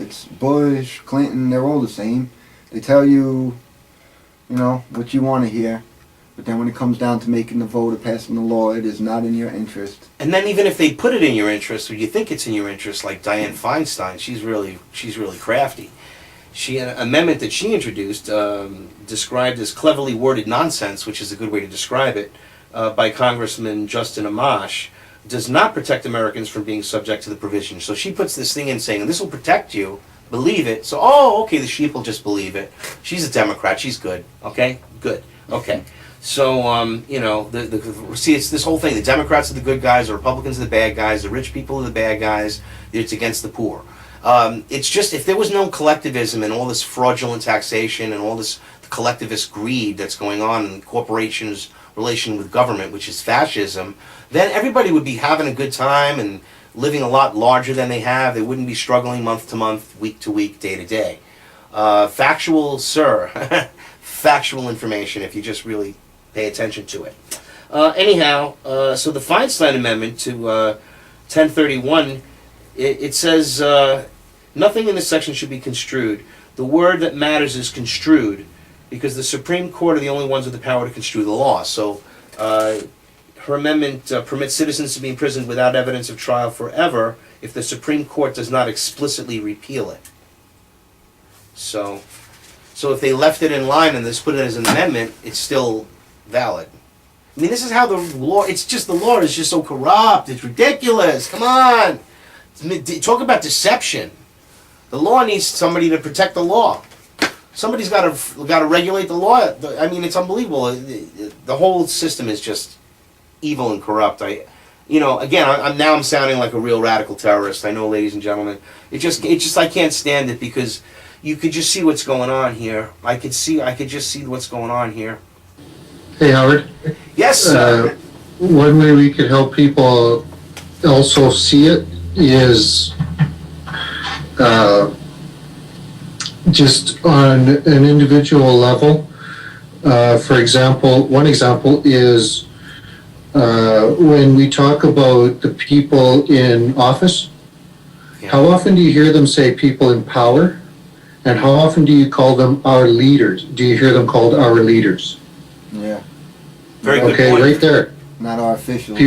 It's Bush, Clinton, they're all the same. They tell you, what you want to hear. But then when it comes down to making the vote or passing the law, it is not in your interest. And then even if they put it in your interest, or you think it's in your interest, like Dianne Feinstein, she's really crafty. An amendment that she introduced, described as cleverly worded nonsense, which is a good way to describe it, by Congressman Justin Amash, does not protect Americans from being subject to the provision. So she puts this thing in saying, this will protect you, believe it. So, okay, the sheep will just believe it. She's a Democrat, she's good, okay? Good, okay. So, see, it's this whole thing. The Democrats are the good guys, the Republicans are the bad guys, the rich people are the bad guys, it's against the poor. It's just, if there was no collectivism and all this fraudulent taxation and all this collectivist greed that's going on in corporations' relation with government, which is fascism, then everybody would be having a good time and living a lot larger than they have. They wouldn't be struggling month to month, week to week, day to day. Factual, sir. Factual information, if you just really pay attention to it. Anyhow, so the Feinstein Amendment to 1031, it says, nothing in this section should be construed. The word that matters is construed, because the Supreme Court are the only ones with the power to construe the law. So her amendment permits citizens to be imprisoned without evidence of trial forever if the Supreme Court does not explicitly repeal it. So if they left it in line and just put it as an amendment, it's still valid. I mean, this is how the law, the law is just so corrupt, it's ridiculous, come on! Talk about deception. The law needs somebody to protect the law. Somebody's got to regulate the law. I mean, it's unbelievable. The whole system is just evil and corrupt. I'm sounding like a real radical terrorist. I know, ladies and gentlemen. It just I can't stand it, because you could just see what's going on here. I could just see what's going on here. Hey, Howard. Yes, sir. One way we could help people also see it is just on an individual level. For example, one example is when we talk about the people in office, how often do you hear them say people in power? And how often do you call them our leaders? Do you hear them called our leaders? Yeah. Very good Okay, point. right there. Not our officials.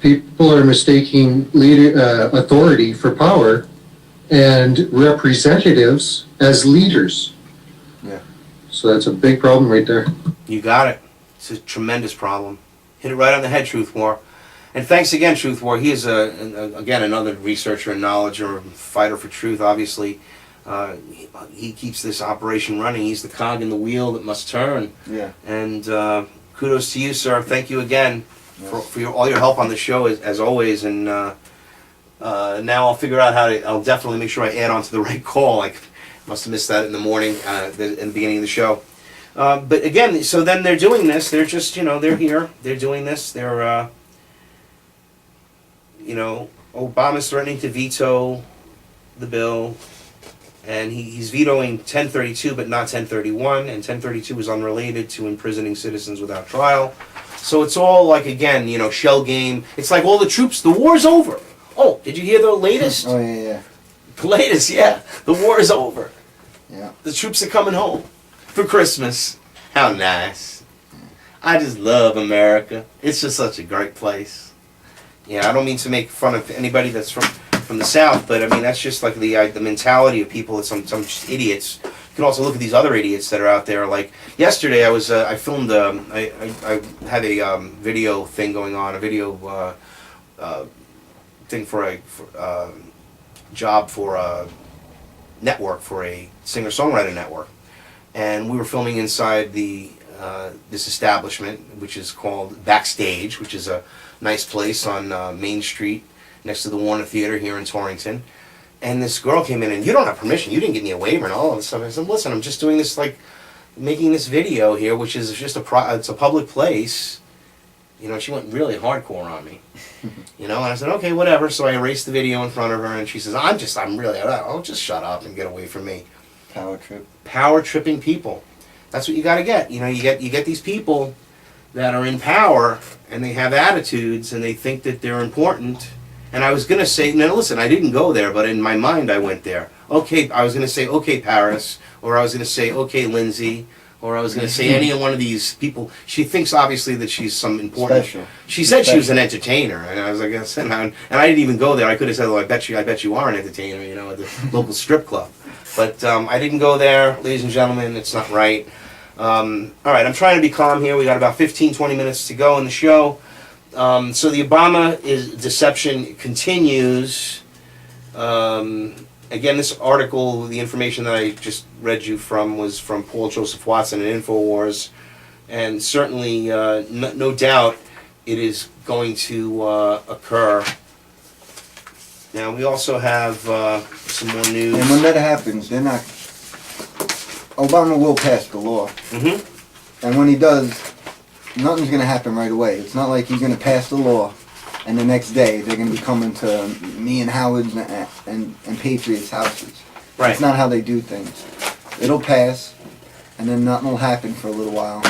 People are mistaking authority for power and representatives as leaders. Yeah. So that's a big problem right there. You got it. It's a tremendous problem. Hit it right on the head, Truth War. And thanks again, Truth War. He is, again, another researcher and knowledger, fighter for truth, obviously. He keeps this operation running. He's the cog in the wheel that must turn. Yeah. And kudos to you, sir. Thank you again for all your help on the show, as always. And now I'll figure out I'll definitely make sure I add on to the right call. I must have missed that in the morning, in the beginning of the show. But again, so then they're doing this. They're just, they're here. They're doing this. They're, Obama's threatening to veto the bill. And he's vetoing 1032 but not 1031, and 1032 is unrelated to imprisoning citizens without trial. So it's all like, again, shell game. It's like all the troops, the war's over. Oh, did you hear the latest? Oh, yeah. The latest, yeah. The war is over. Yeah. The troops are coming home for Christmas. How nice. I just love America. It's just such a great place. Yeah, I don't mean to make fun of anybody that's from the South, but I mean, that's just like the mentality of people. That some just idiots. You can also look at these other idiots that are out there. Like yesterday, I filmed. I had a video thing going on, a video thing for a job for a network, for a singer-songwriter network, and we were filming inside this establishment, which is called Backstage, which is a nice place on Main Street, next to the Warner Theater here in Torrington. And this girl came in, and you don't have permission, you didn't give me a waiver and all this stuff. I said, listen, I'm just doing this, making this video here, which is just it's a public place. She went really hardcore on me. And I said, okay, whatever. So I erased the video in front of her, and she says, I'll just shut up and get away from me. Power trip. Power tripping people. That's what you gotta get. You get these people that are in power, and they have attitudes, and they think that they're important, And I was gonna say, now listen, I didn't go there, but in my mind I went there. Okay, I was gonna say, okay, Paris, or I was gonna say, okay, Lindsay, or I was gonna say any one of these people. She thinks obviously that she's some important. Special. She said she was an entertainer, and I was like, and I didn't even go there. I could have said, well, I bet you are an entertainer, you know, at the local strip club. But I didn't go there, ladies and gentlemen. It's not right. All right, I'm trying to be calm here. We got about 15, 20 minutes to go in the show. So the Obama deception continues. Again, this article, the information that I just read you from was from Paul Joseph Watson at InfoWars. And certainly, no doubt, it is going to occur. Now, we also have some more news. And when that happens, Obama will pass the law. Mm-hmm. And when he does, nothing's going to happen right away. It's not like he's going to pass the law and the next day they're going to be coming to me and Howard's and Patriots' houses. Right. That's not how they do things. It'll pass, and then nothing will happen for a little while,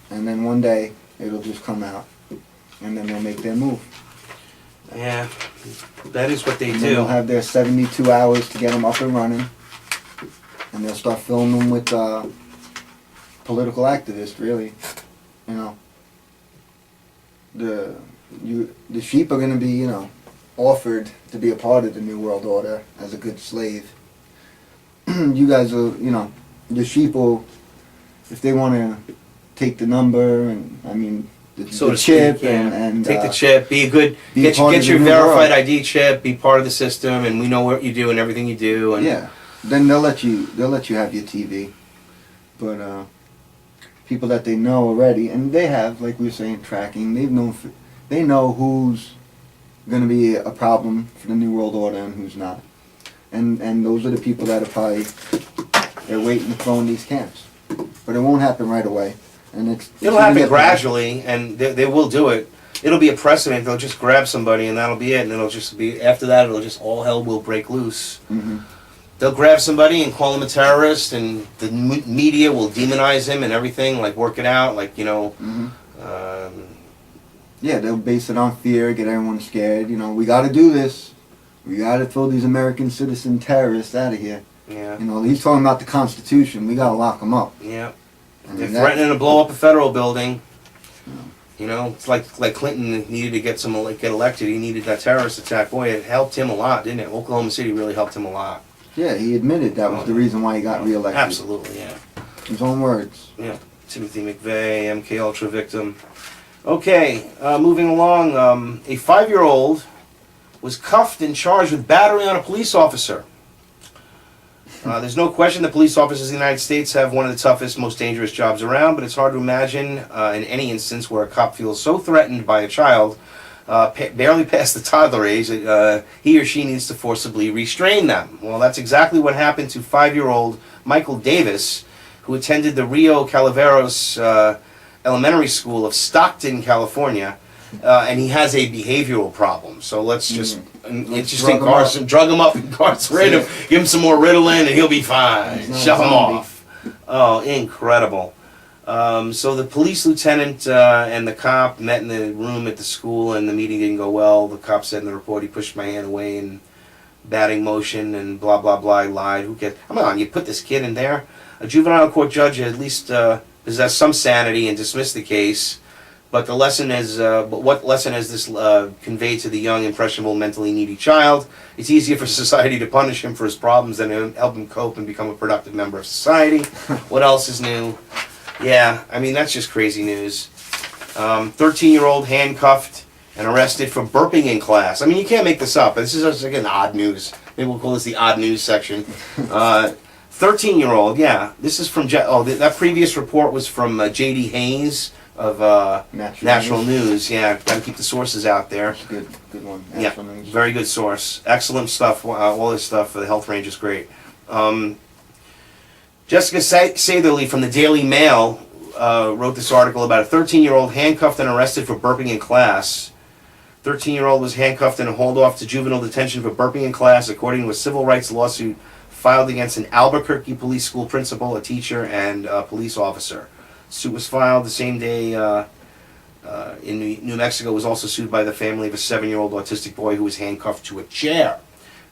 and then one day it'll just come out, and then they'll make their move. Yeah, that is what they And do. then they'll have their 72 hours to get them up and running, and they'll start filling them with political activists, really. You know, the sheep are going to be, you know, offered to be a part of the New World Order as a good slave. You guys will, you know, the sheep will, if they want to take the number and, I mean, So the to chip speak, yeah. and Take the chip, be a good, be get part of your the new verified world. ID chip, be part of the system, and we know what you do and everything you do. And Yeah, then they'll let you have your TV, but people that they know already, and they have, like we were saying, tracking. They know who's going to be a problem for the New World Order and who's not, and those are the people that are probably they're waiting to throw in these camps, but it won't happen right away, and it'll gonna happen get gradually, and they will do it. It'll be a precedent. They'll just grab somebody, and that'll be it. And it'll just be after that. It'll just all hell will break loose. Mm-hmm. They'll grab somebody and call him a terrorist, and the media will demonize him and everything, like work it out, like, you know. Mm-hmm. Yeah, they'll base it on fear, get everyone scared. You know, we got to do this. We got to throw these American citizen terrorists out of here. Yeah. You know, he's talking about the Constitution. We got to lock them up. Yeah. And They're that- threatening to blow up a federal building. You know, it's like Clinton needed to get elected. He needed that terrorist attack. Boy, it helped him a lot, didn't it? Oklahoma City really helped him a lot. Yeah, he admitted that was the reason why he got reelected. Absolutely, yeah. His own words. Yeah. Timothy McVeigh, MK Ultra victim. Okay, moving along. A 5-year-old was cuffed and charged with battery on a police officer. There's no question that police officers in the United States have one of the toughest, most dangerous jobs around, but it's hard to imagine in any instance where a cop feels so threatened by a child, barely past the toddler age, that he or she needs to forcibly restrain them. Well, that's exactly what happened to 5-year-old Michael Davis, who attended the Rio Calaveras Elementary School of Stockton, California, and he has a behavioral problem. So let's just drug him up, incarcerate him, give him some more Ritalin, and he'll be fine. Shove him off. Oh, incredible. So the police lieutenant and the cop met in the room at the school, and the meeting didn't go well. The cop said in the report, he pushed my hand away in batting motion and blah, blah, blah. I lied. Who cares? Come on, you put this kid in there. A juvenile court judge at least possessed some sanity and dismissed the case. But the lesson is, what lesson has this conveyed to the young, impressionable, mentally needy child? It's easier for society to punish him for his problems than to help him cope and become a productive member of society. What else is new? Yeah, I mean, that's just crazy news. 13-year-old handcuffed and arrested for burping in class. I mean, you can't make this up. This is just, again, odd news. Maybe we'll call this the odd news section. 13-year-old, yeah. This is from, that previous report was from J.D. Hayes of Natural News. Yeah, got to keep the sources out there. That's a good one. Yeah, very good source. Excellent stuff. All this stuff. The health range is great. Jessica Satherley from the Daily Mail wrote this article about a 13-year-old handcuffed and arrested for burping in class. 13-year-old was handcuffed and hauled off to juvenile detention for burping in class, according to a civil rights lawsuit filed against an Albuquerque police school principal, a teacher, and a police officer. Suit was filed the same day in New Mexico was also sued by the family of a 7-year-old autistic boy who was handcuffed to a chair.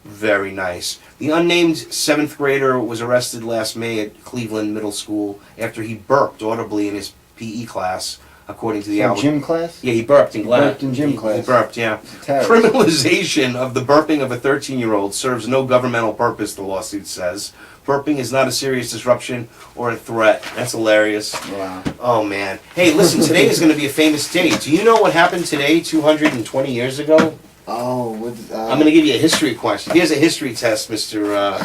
Very nice. The unnamed 7th grader was arrested last May at Cleveland Middle School after he burped audibly in his PE class, according to the So gym class? Yeah, he burped in He class. burped in gym class. He burped, yeah. It's terrible. Criminalization of the burping of a 13-year-old serves no governmental purpose, the lawsuit says. Burping is not a serious disruption or a threat. That's hilarious. Wow. Oh, man. Hey, listen, today is going to be a famous day. Do you know what happened today 220 years ago? Oh, I'm going to give you a history question. Here's a history test, Mr.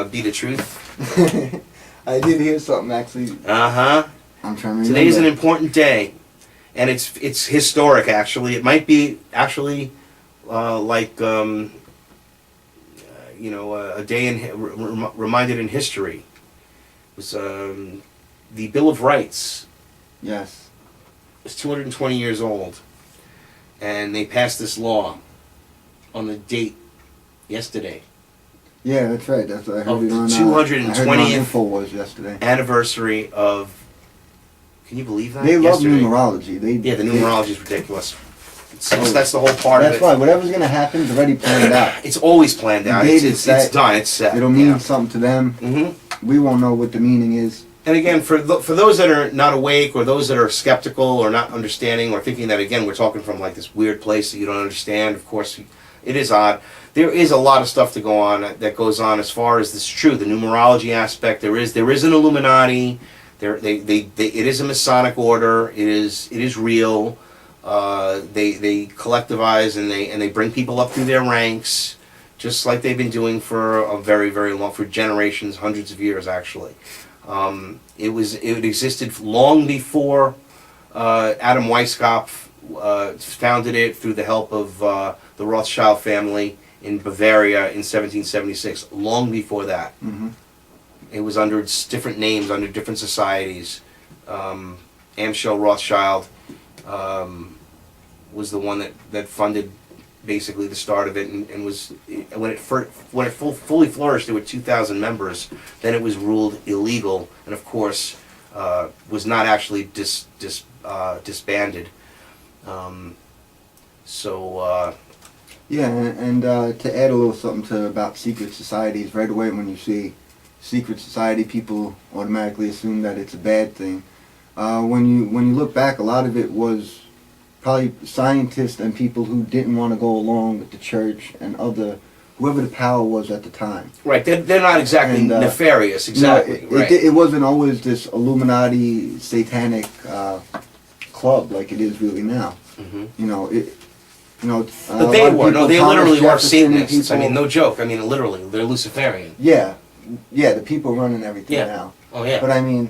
Bdatruth. I did hear something actually. Uh-huh. I'm trying to remember. Today is an important day, and it's historic, actually. It might be, actually, a day reminded in history. It was the Bill of Rights. Yes. It's 220 years old, and they passed this law on the date yesterday. Yeah, that's right. That's what I heard Of it the on. 220th InfoWars yesterday. Anniversary of. Can you believe that? They love Yesterday. numerology. Yeah, the numerology is ridiculous. That's the whole part of it. That's why whatever's gonna happen is already planned out. It's always planned out. The date It's is set. done. It's set. It'll mean Yeah. something to them. Mm-hmm. We won't know what the meaning is. And again, for those that are not awake, or those that are skeptical, or not understanding, or thinking that, again, we're talking from like this weird place that you don't understand. Of course, it is odd. There is a lot of stuff that goes on as far as this is true. The numerology aspect. There is an Illuminati. It is a Masonic order. It is real. They collectivize and they bring people up through their ranks, just like they've been doing for a very, very long, for generations, hundreds of years actually. It existed long before Adam Weishaupt founded it through the help of the Rothschild family in Bavaria in 1776. Long before that. Mm-hmm. It was under different names, under different societies. Amschel Rothschild was the one that funded basically the start of it, and was when it fully flourished, there were 2,000 members. Then it was ruled illegal, and of course was not actually disbanded. Yeah, and to add a little something about secret societies, right away when you see secret society, people automatically assume that it's a bad thing. When you look back, a lot of it was probably scientists and people who didn't want to go along with the church and whoever the power was at the time. Right, they're not exactly nefarious, exactly. No, it wasn't always this Illuminati satanic club like it is really now. Mm-hmm. But they were. No, they literally were Satanists. I mean, no joke. I mean, literally, they're Luciferian. Yeah, the people running everything now. Oh, yeah. But I mean,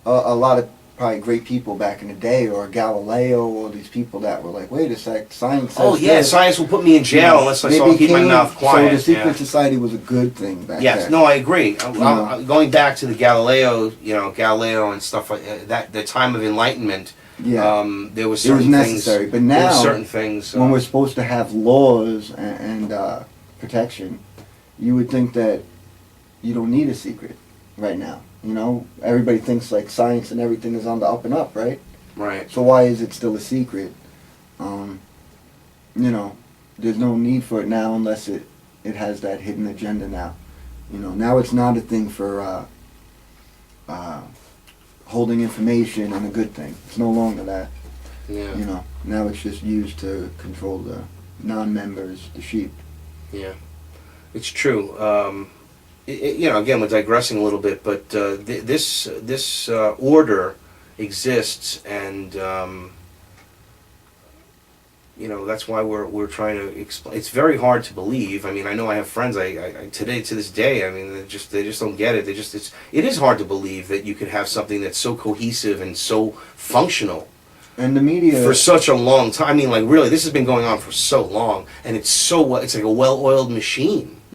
a lot of probably great people back in the day, or Galileo, or these people that were like, wait a sec, science says this. Science will put me in jail unless I keep my mouth quiet. So the secret society was a good thing back then. Yes, no, I agree. Going back to the Galileo and stuff like that, the time of Enlightenment, there was certain necessary. things. But now, there were certain things when we're supposed to have laws and protection, you would think that you don't need a secret right now. Everybody thinks like science and everything is on the up and up, right? Right. So why is it still a secret? There's no need for it now unless it has that hidden agenda now. Now it's not a thing for holding information and a good thing. It's no longer that. Yeah. Now it's just used to control the non-members, the sheep. Yeah, it's true. Again, we're digressing a little bit, but this order exists, and that's why we're trying to explain. It's very hard to believe. I mean, I know I have friends. I to this day. I mean, they just don't get it. It is hard to believe that you could have something that's so cohesive and so functional. And the media For such a long time. I mean, like really, this has been going on for so long, and it's like a well-oiled machine.